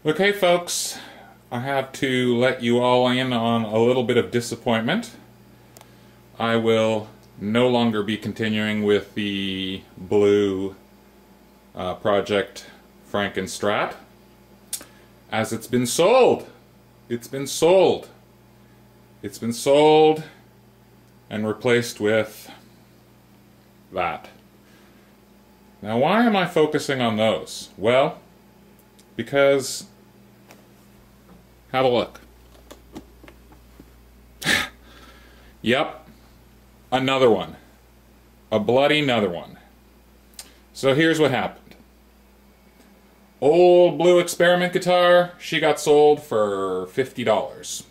Okay, folks, I have to let you all in on a little bit of disappointment. I will no longer be continuing with the blue project Strat, as it's been sold. It's been sold. It's been sold and replaced with that. Now, why am I focusing on those? Well, because, have a look. Yep, another one. A bloody another one. So here's what happened. Old blue experiment guitar, she got sold for $50.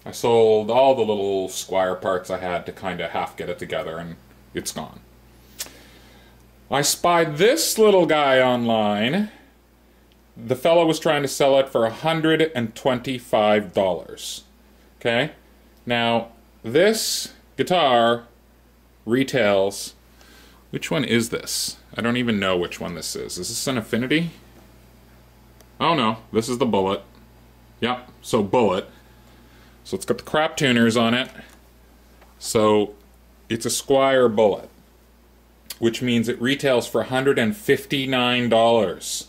I sold all the little Squier parts I had to kind of half get it together, and it's gone. I spied this little guy online. The fellow was trying to sell it for $125. Okay? Now, this guitar retails... Which one is this? I don't even know which one this is. Is this an Affinity? Oh no, this is the Bullet. Yep, so Bullet. So it's got the crap tuners on it. So it's a Squier Bullet, which means it retails for $159.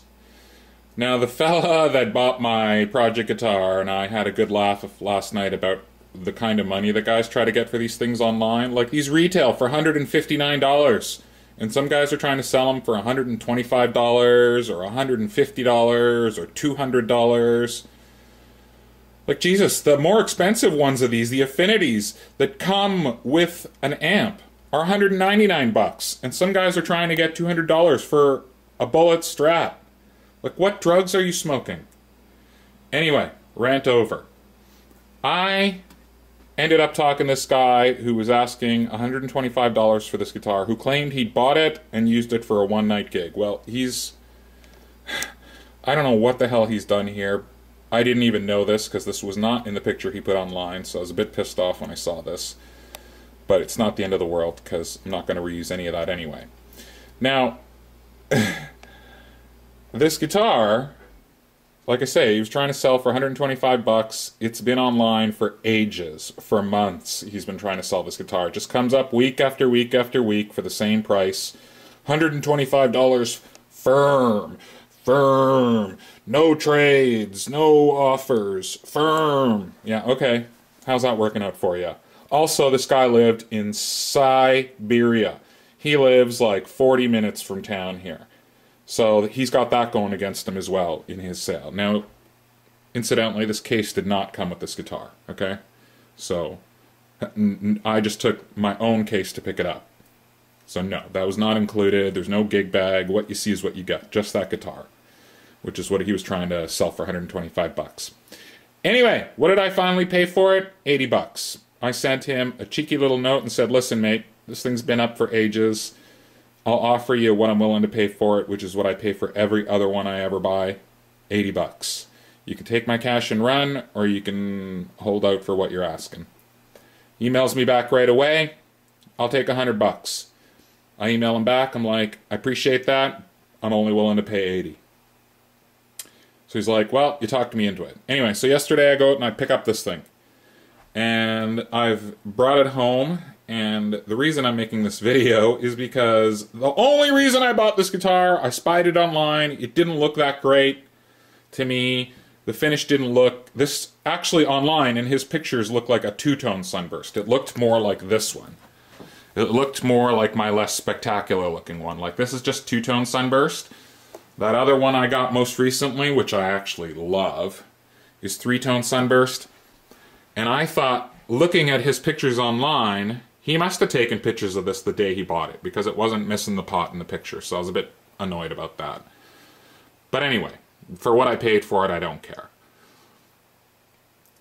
Now, the fella that bought my project guitar and I had a good laugh last night about the kind of money that guys try to get for these things online. Like, these retail for $159, and some guys are trying to sell them for $125 or $150 or $200. Like, Jesus, the more expensive ones of these, the Affinities that come with an amp, are $199, and some guys are trying to get $200 for a Bullet Strat. Like, what drugs are you smoking? Anyway, rant over. I ended up talking to this guy who was asking $125 for this guitar, who claimed he'd bought it and used it for a one-night gig. Well, I don't know what the hell he's done here. I didn't even know this, because this was not in the picture he put online, so I was a bit pissed off when I saw this. But it's not the end of the world, because I'm not going to reuse any of that anyway. Now, this guitar, like I say, he was trying to sell for $125. It's been online for ages, for months. He's been trying to sell this guitar. It just comes up week after week after week for the same price. $125 firm. Firm. No trades. No offers. Firm. Yeah, okay. How's that working out for you? Also, this guy lived in Siberia. He lives like 40 minutes from town here. So he's got that going against him as well in his sale. Now, incidentally, this case did not come with this guitar, okay? So I just took my own case to pick it up. So no, that was not included. There's no gig bag. What you see is what you get. Just that guitar, which is what he was trying to sell for $125. Anyway, what did I finally pay for it? $80. I sent him a cheeky little note and said, listen, mate, this thing's been up for ages. I'll offer you what I'm willing to pay for it, which is what I pay for every other one I ever buy, $80. You can take my cash and run, or you can hold out for what you're asking. He emails me back right away. I'll take $100. I email him back. I'm like, I appreciate that. I'm only willing to pay $80. So he's like, well, you talked me into it. Anyway, so yesterday I go out and I pick up this thing. And I've brought it home. And the reason I'm making this video is because the only reason I bought this guitar, I spied it online. It didn't look that great to me. The finish didn't look... This actually online, in his pictures, looked like a two-tone sunburst. It looked more like this one. It looked more like my less spectacular looking one. Like, this is just two-tone sunburst. That other one I got most recently, which I actually love, is three-tone sunburst. And I thought, looking at his pictures online... He must have taken pictures of this the day he bought it, because it wasn't missing the pot in the picture, so I was a bit annoyed about that. But anyway, for what I paid for it, I don't care.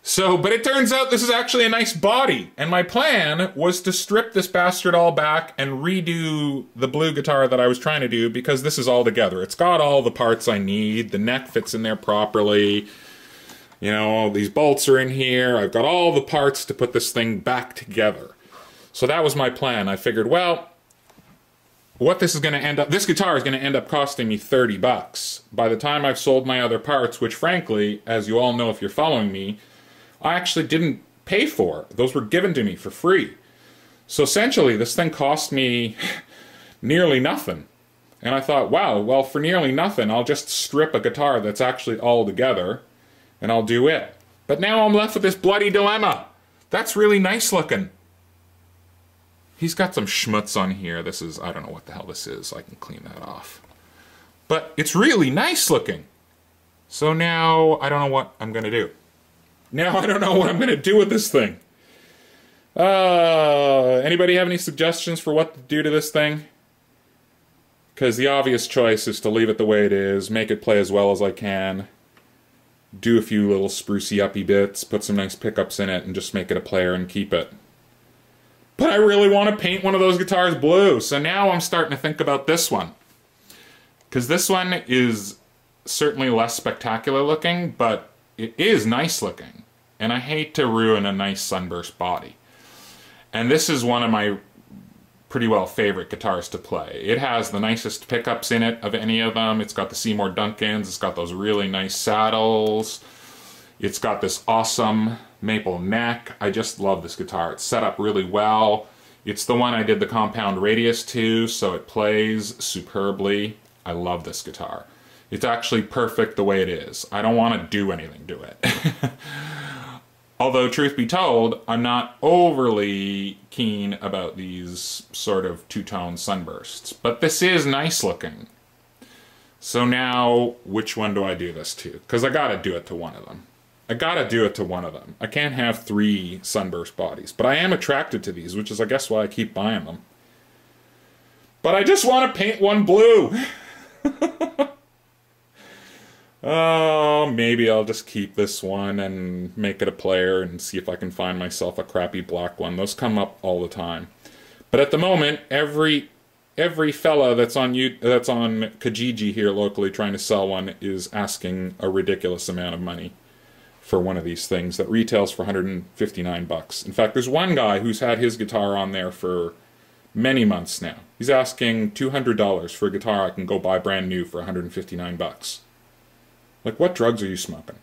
So, but it turns out this is actually a nice body, and my plan was to strip this bastard all back and redo the blue guitar that I was trying to do, because this is all together. It's got all the parts I need, the neck fits in there properly, you know, these bolts are in here, I've got all the parts to put this thing back together. So that was my plan. I figured, well, what this is going to end up, this guitar is going to end up costing me 30 bucks. By the time I've sold my other parts, which frankly, as you all know if you're following me, I actually didn't pay for. Those were given to me for free. So essentially, this thing cost me nearly nothing. And I thought, wow, well, for nearly nothing, I'll just strip a guitar that's actually all together, and I'll do it. But now I'm left with this bloody dilemma. That's really nice looking. He's got some schmutz on here. This is, I don't know what the hell this is. I can clean that off. But it's really nice looking. So now I don't know what I'm going to do. Now I don't know what I'm going to do with this thing. Anybody have any suggestions for what to do to this thing? Because the obvious choice is to leave it the way it is, make it play as well as I can, do a few little sprucey-uppy bits, put some nice pickups in it, and just make it a player and keep it. But I really want to paint one of those guitars blue, so now I'm starting to think about this one. Because this one is certainly less spectacular looking, but it is nice looking. And I hate to ruin a nice sunburst body. And this is one of my pretty well favorite guitars to play. It has the nicest pickups in it of any of them. It's got the Seymour Duncans, it's got those really nice saddles. It's got this awesome maple neck. I just love this guitar. It's set up really well. It's the one I did the compound radius to, so it plays superbly. I love this guitar. It's actually perfect the way it is. I don't want to do anything to it. Although, truth be told, I'm not overly keen about these sort of two-tone sunbursts. But this is nice looking. So now, which one do I do this to? Because I gotta do it to one of them. I gotta do it to one of them. I can't have 3 sunburst bodies. But I am attracted to these, which is, I guess, why I keep buying them. But I just want to paint one blue! Oh, maybe I'll just keep this one and make it a player and see if I can find myself a crappy black one. Those come up all the time. But at the moment, every fella that's on Kijiji here locally trying to sell one is asking a ridiculous amount of money for one of these things that retails for 159 bucks. In fact, there's one guy who's had his guitar on there for many months now. He's asking $200 for a guitar I can go buy brand new for 159 bucks. Like, what drugs are you smoking?